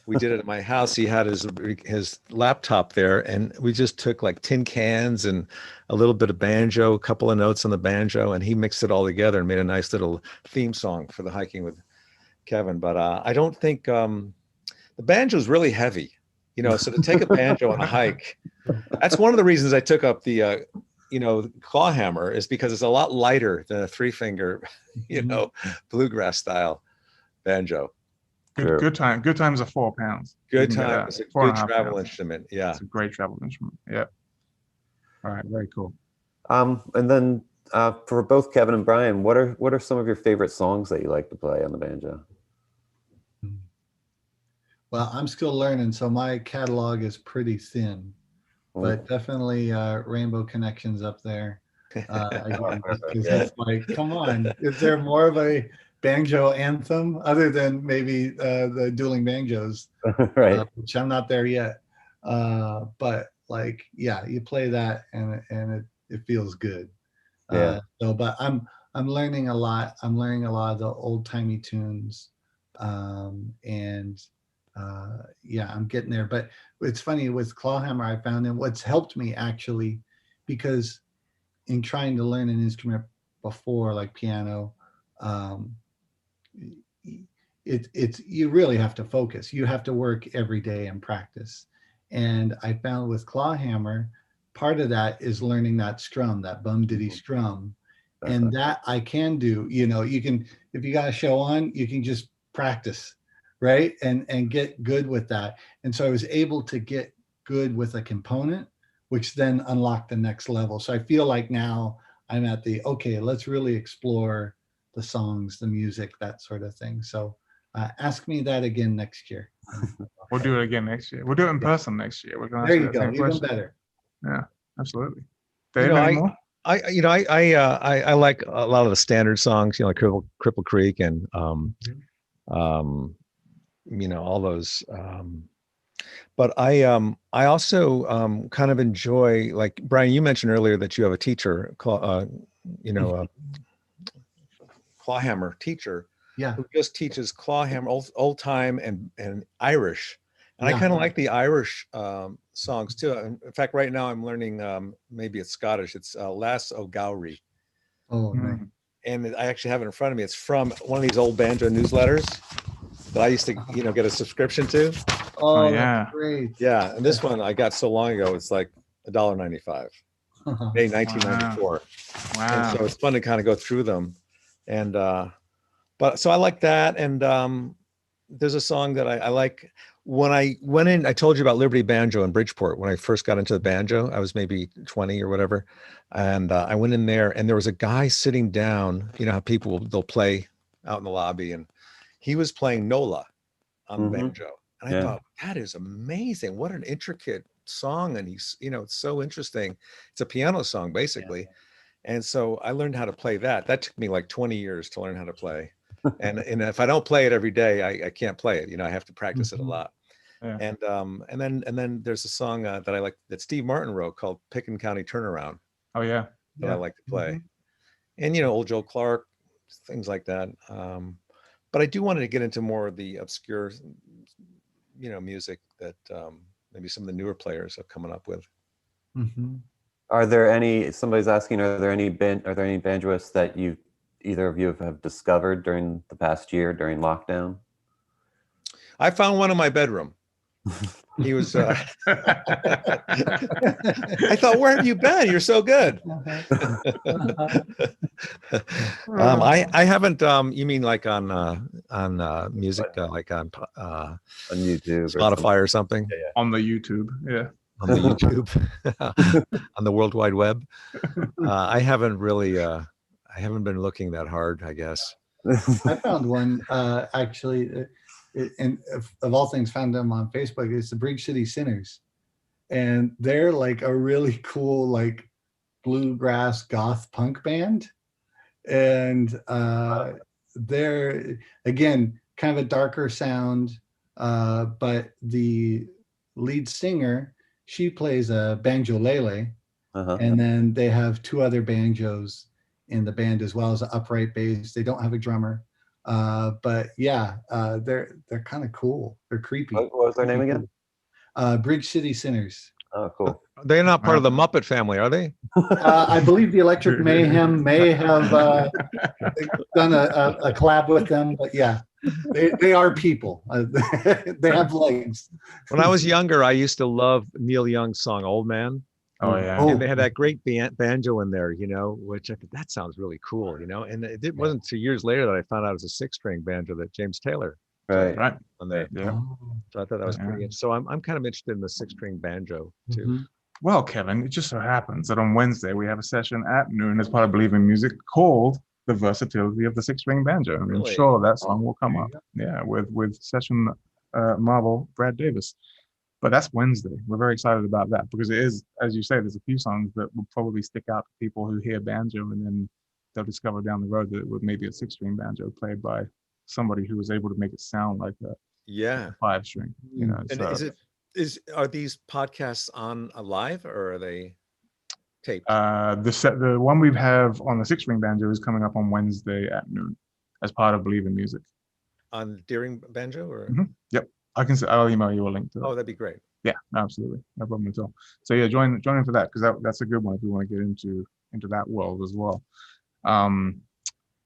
We did it at my house. He had his laptop there, and we just took like tin cans and a little bit of banjo, a couple of notes on the banjo, and he mixed it all together and made a nice little theme song for the hiking with Kevin. But I don't think the banjo is really heavy, so to take a banjo on a hike, that's one of the reasons I took up the claw hammer, is because it's a lot lighter than a 3-finger, bluegrass style banjo. Good times are 4 pounds. You Good can get time. that. It's a Four and good a half travel pounds. instrument. Yeah. It's a great travel instrument. Yeah. All right, very cool. And then for both Kevin and Brian, what are some of your favorite songs that you like to play on the banjo? Well, I'm still learning, so my catalog is pretty thin, but definitely Rainbow Connections up there. Again, just because it's like, come on, is there more of a banjo anthem other than maybe the Dueling Banjos, Right. which I'm not there yet. But like, yeah, you play that and it feels good. Yeah. But I'm learning a lot. I'm learning a lot of the old timey tunes, and yeah, I'm getting there. But it's funny with clawhammer, I found, and what's helped me actually, because in trying to learn an instrument before, like piano, um, it's you really have to focus. You have to work every day and practice. And I found with clawhammer, part of that is learning that strum, that bum diddy strum, and that I can do. You can, if you got a show on, you can just practice, right, and get good with that. And so I was able to get good with a component, which then unlocked the next level. So I feel like now I'm at the, okay, let's really explore the songs, the music, that sort of thing. So Ask me that again next year. We'll do it again next year. We'll do it in person next year. We're going to There ask you that go. same Even question. better. Yeah, absolutely. You Dave, know, any more? I like a lot of the standard songs, like Cripple Creek and all those. But I also kind of enjoy, like Brian, you mentioned earlier that you have a teacher, a clawhammer teacher, Yeah. who just teaches clawhammer, old time and Irish. And I Yeah. kind of like the Irish songs too. In fact, right now I'm learning, maybe it's Scottish. It's Lass O Gowrie. Oh, nice. And I actually have it in front of me. It's from one of these old banjo newsletters that I used to, get a subscription to. Oh, yeah. that's great. Yeah, and this one I got so long ago. It's like $1.95, May 1994. Wow. And so it's fun to kind of go through them. And but so I like that. And there's a song that I like. When I went in, I told you about Liberty Banjo in Bridgeport. When I first got into the banjo, I was maybe 20 or whatever. And I went in there and there was a guy sitting down. You know how they'll play out in the lobby, and he was playing Nola on the banjo. And I thought, that is amazing. What an intricate song. And he's, it's so interesting. It's a piano song, basically. Yeah. And so I learned how to play that. That took me like 20 years to learn how to play. And if I don't play it every day, I can't play it. I have to practice it a lot. Yeah. And then there's a song that I like that Steve Martin wrote called Picken County Turnaround. Oh yeah. That I like to play. And old Joe Clark, things like that. But I do want to get into more of the obscure, music that maybe some of the newer players are coming up with. Are there any? Somebody's asking. Are there any banjoists that either of you have discovered during the past year during lockdown? I found one in my bedroom. He was. I thought, where have you been? You're so good. I haven't. You mean like on music, like on YouTube, Spotify or something? Yeah. On the YouTube, yeah. On the YouTube, on the World Wide Web. I haven't really. I haven't been looking that hard, I guess. I found one actually. And of all things, found them on Facebook. It's the Bridge City Sinners, and they're like a really cool like bluegrass goth punk band, and they're again kind of a darker sound, but the lead singer, she plays a banjolele, and then they have two other banjos in the band as well as an upright bass. They don't have a drummer. But yeah, they're kind of cool. They're creepy. What was their name again? Bridge City Sinners. Oh, cool. They're not part of the Muppet family, are they? I believe the Electric Mayhem may have done a collab with them, but yeah, they are people. They have legs. When I was younger, I used to love Neil Young's song "Old Man." Oh yeah. And they had that great banjo in there, which I thought that sounds really cool, And it wasn't 2 years later that I found out it was a 6-string banjo that James Taylor Right. on there. Yeah. So I thought that was pretty interesting. So I'm kind of interested in the 6-string banjo too. Well, Kevin, it just so happens that on Wednesday we have a session at noon as part of Believe in Music called "The Versatility of the 6-String Banjo." And I'm sure that song will come up. Yeah, with session marvel Brad Davis. But that's Wednesday. We're very excited about that because it is, as you say, there's a few songs that will probably stick out to people who hear banjo, and then they'll discover down the road that it was maybe a 6-string banjo played by somebody who was able to make it sound like a 5-string. And are these podcasts on live or are they taped? The one we have on the 6-string banjo is coming up on Wednesday at noon as part of Believe in Music. On Deering banjo or? Yep. I'll email you a link to it. Oh, that'd be great. Yeah, absolutely. No problem at all. So yeah, join in for that because that's a good one if you want to get into that world as well.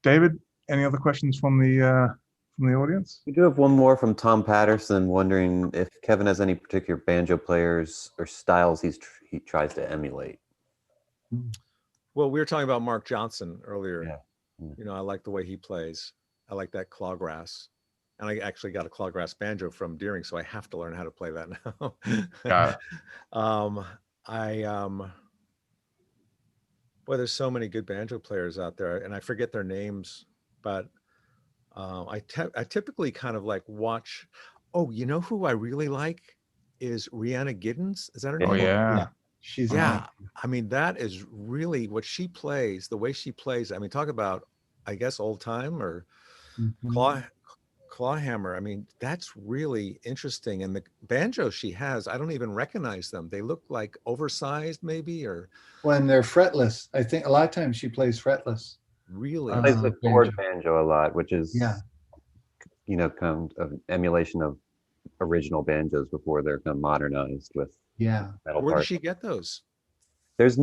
David, any other questions from the audience? We do have one more from Tom Patterson, wondering if Kevin has any particular banjo players or styles he tries to emulate. Well, we were talking about Mark Johnson earlier. Yeah. I like the way he plays. I like that clawgrass. And I actually got a clawgrass banjo from Deering, so I have to learn how to play that now. Got it. Boy, there's so many good banjo players out there, and I forget their names, but I typically kind of like watch. Oh, you know who I really like is Rihanna Giddens. Is that her Yeah. Oh name? yeah. She's Yeah. I mean, that is really what she plays, the way she plays. I mean, talk about, I guess, old time or Mhm. claw clawhammer. I mean, that's really interesting. And the banjo she has, I don't even recognize them. They look like oversized, maybe, or When they're fretless, I think a lot of times she plays fretless. really. Plays the chord Banjo. banjo a lot, which Yeah, is, kind of an emulation of original banjos before they're kind of modernized with yeah. metal Where does parts. she get those? There's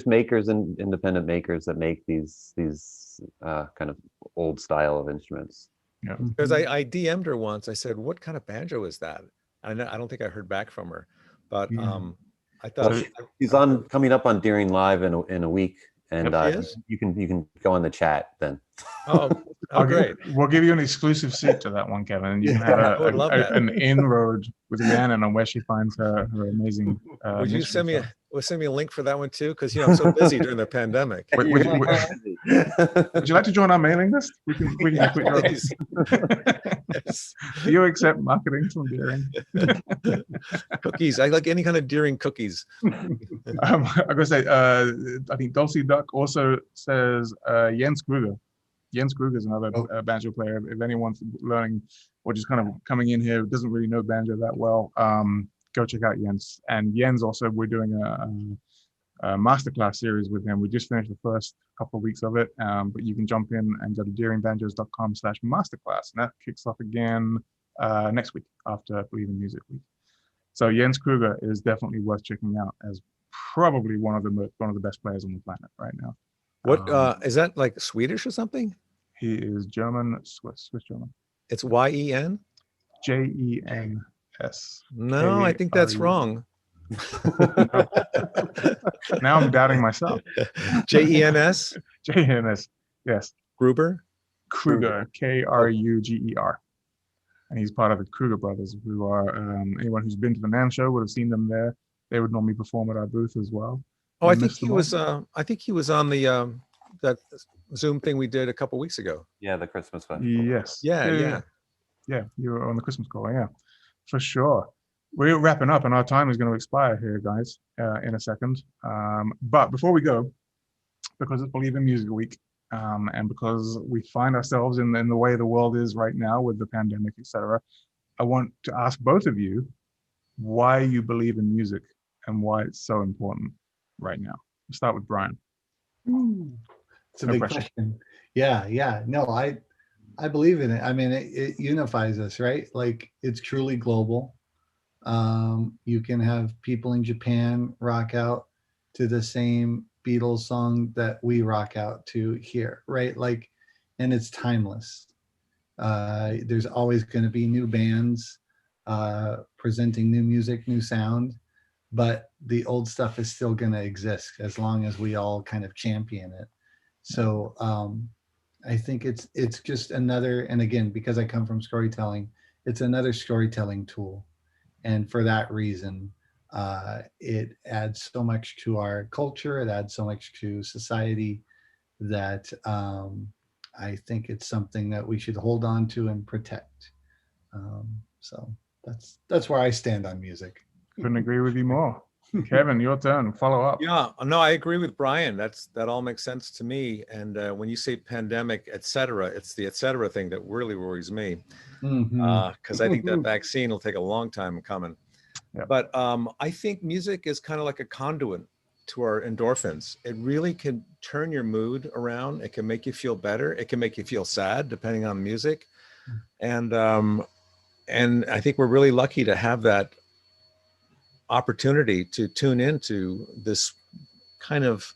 makers and independent makers that make these kind of old style of instruments. Yeah. Because Mhm. I DM'd her once. I said, "What kind of banjo is that?" I don't think I heard back from her, but Yeah. I Well, thought So she's on coming up on Deering Live in a week, and Yep. she is. you can go on the chat then. Oh, oh, great. We'll give you an exclusive seat to that one, Kevin, and you can Yeah. have I would love that. an inroad with Rhiannon on where she finds her amazing Would you minstrel stuff. send me a link for that one too? Because I'm so busy during the pandemic. Would, You're would, gonna would, be busy. would you like to join our mailing list? We can Yeah, put you on. Please. Yes. Do you accept marketing from Deering? Cookies. I like any kind of Deering cookies. I'm gonna say, I think Dulcie Duck also says Jens Kruger. Jens Kruger is another Oh. banjo player. If anyone's learning or just kind of coming in here, doesn't really know banjo that well, go check out Jens. And Jens also, we're doing a masterclass series with him. We just finished the first couple of weeks of it, but you can jump in and go to deeringbanjos.com/masterclass, and that kicks off again next week after Believe in Music Week. So Jens Kruger is definitely worth checking out as probably one of the best players on the planet right now. What is that, like Swedish or something? He is German, Swiss German. It's YEN? JENS. No, I think that's wrong. Now I'm doubting myself. JENS? JENS. Yes. Gruber? Kruger. KRUGER. And he's part of the Kruger brothers, who are anyone who's been to the NAMM show would have seen them there. They would normally perform at our booth as well. Oh, We I think missed he them was all. I think he was on the that Zoom thing we did a couple weeks ago. Yeah, the Christmas festival. Yes. Yeah. Yeah, you were on the Christmas call. Yeah, for sure. We're wrapping up, and our time is going to expire here, guys, in a second. But before we go, because it's Believe in Music Week, and because we find ourselves in the way the world is right now with the pandemic, etc., I want to ask both of you why you believe in music and why it's so important right now. We'll start with Brian. It's a No big pressure. question. Yeah. No, I believe in it. I mean, it unifies us, right? Like it's truly global. You can have people in Japan rock out to the same Beatles song that we rock out to here, right? Like, and it's timeless. There's always going to be new bands presenting new music, new sound, but the old stuff is still going to exist as long as we all kind of champion it. So I think it's just another, and again, because I come from storytelling, it's another storytelling tool. And for that reason, it adds so much to our culture, it adds so much to society that I think it's something that we should hold on to and protect. So that's where I stand on music. Couldn't agree with you more. Kevin, your turn. Follow up. Yeah, no, I agree with Brian. That all makes sense to me. And when you say pandemic, et cetera, it's the et cetera thing that really worries me. Mhm. Because I think that vaccine will take a long time coming. Yeah. But I think music is kind of like a conduit to our endorphins. It really can turn your mood around. It can make you feel better. It can make you feel sad, depending on the music. And I think we're really lucky to have that opportunity to tune into this kind of,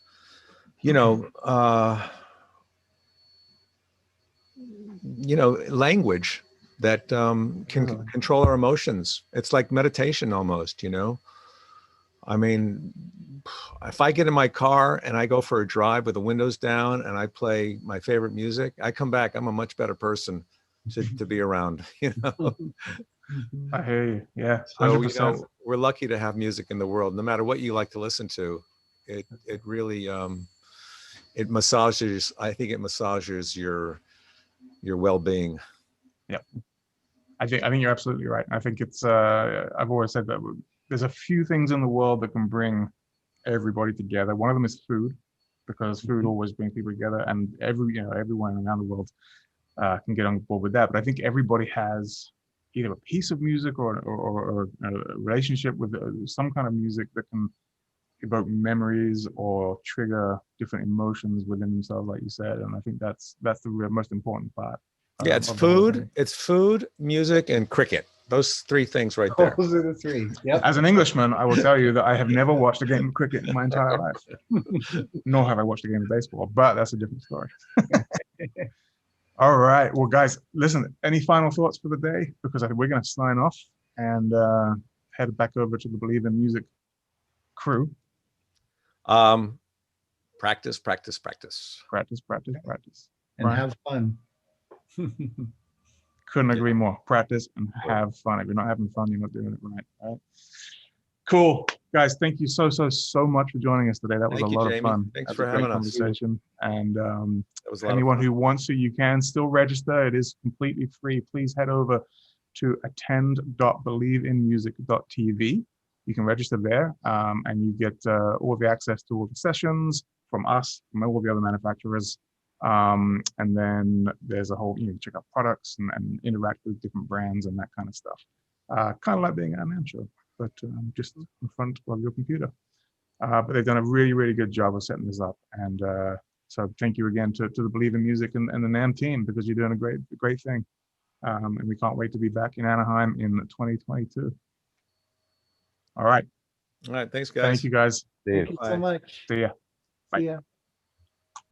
language that can Really? control our emotions. It's like meditation almost, I mean, if I get in my car and I go for a drive with the windows down and I play my favorite music, I come back, I'm a much better person to be around, I hear you. Yeah, So, 100%. we're lucky to have music in the world. No matter what you like to listen to, it really it massages. I think it massages your your well-being. I think you're absolutely right. I think it's I've always said that there's a few things in the world that can bring everybody together. One of them is food, because food always brings people together, and everyone around the world can get on board with that. But I think everybody has either a piece of music or a relationship with some kind of music that can evoke memories or trigger different emotions within themselves, like you said. And I think that's the most important part. Yeah, it's of the whole food. thing. It's food, music, and cricket. Those three things right there. Those are the three. Yep. As an Englishman, I will tell you that I have never watched a game of cricket in my entire life, nor have I watched a game of baseball, but that's a different story. All right. Well, guys, listen, any final thoughts for the day? Because I think we're going to sign off and head back over to the Believe in Music crew. Practice, practice, practice. Practice, practice, practice. And Right. have fun. Couldn't agree more. Practice and have fun. If you're not having fun, you're not doing it right. All right. Cool. Guys, thank you so much for joining us today. That was Thank a you, lot of Jamie. fun. Thanks That for was a great having us. conversation. And That was a lot of anyone fun. who wants to, you can still register. It is completely free. Please head over to attend.believeinmusic.tv. You can register there, and you get all the access to all the sessions from us, from all the other manufacturers. And then there's a whole, check out products and interact with different brands and that kind of stuff. Kind of like being at a NAMM show, but just in front of your computer. But they've done a really, really good job of setting this up. And so thank you again to the Believe in Music and the NAMM team, because you're doing a great thing. And we can't wait to be back in Anaheim in 2022. All right. All right. Thanks, guys. Thank you, guys. Thank you so Bye. much. See ya. Bye. See ya.